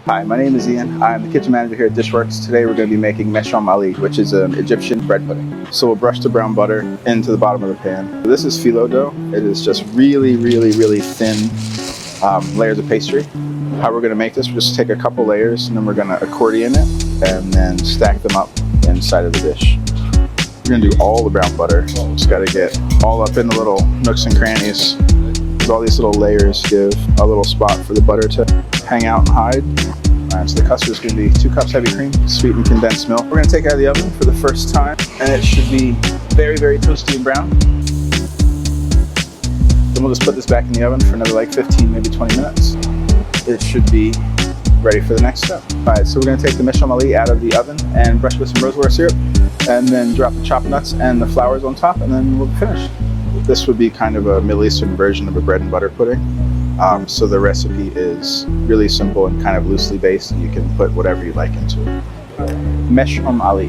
Hi, my name is Ian. I'm the kitchen manager here at Dishworks. Today we're going to be making mesham ali, which is an Egyptian bread pudding. So we'll brush the brown butter into the bottom of the pan. This is phyllo dough. It is just really thin layers of pastry. How we're going to make this, we'll just take a couple layers and then we're going to accordion it and then stack them up inside of the dish. We're going to do all the brown butter. Just got to get all up in the little nooks and crannies. All these little layers give a little spot for the butter to hang out and hide. Alright, so the custard is going to be 2 cups heavy cream, sweetened condensed milk. We're going to take it out of the oven for the first time, and it should be very toasty and brown. Then we'll just put this back in the oven for another like 15, maybe 20 minutes. It should be ready for the next step. Alright, so we're going to take the mesham ali out of the oven and brush with some rosewater syrup, and then drop the chopped nuts and the flowers on top, and then we'll be finished. This would be kind of a Middle Eastern version of a bread and butter pudding. So the recipe is really simple and kind of loosely based, and you can put whatever you like into it. Mesham ali.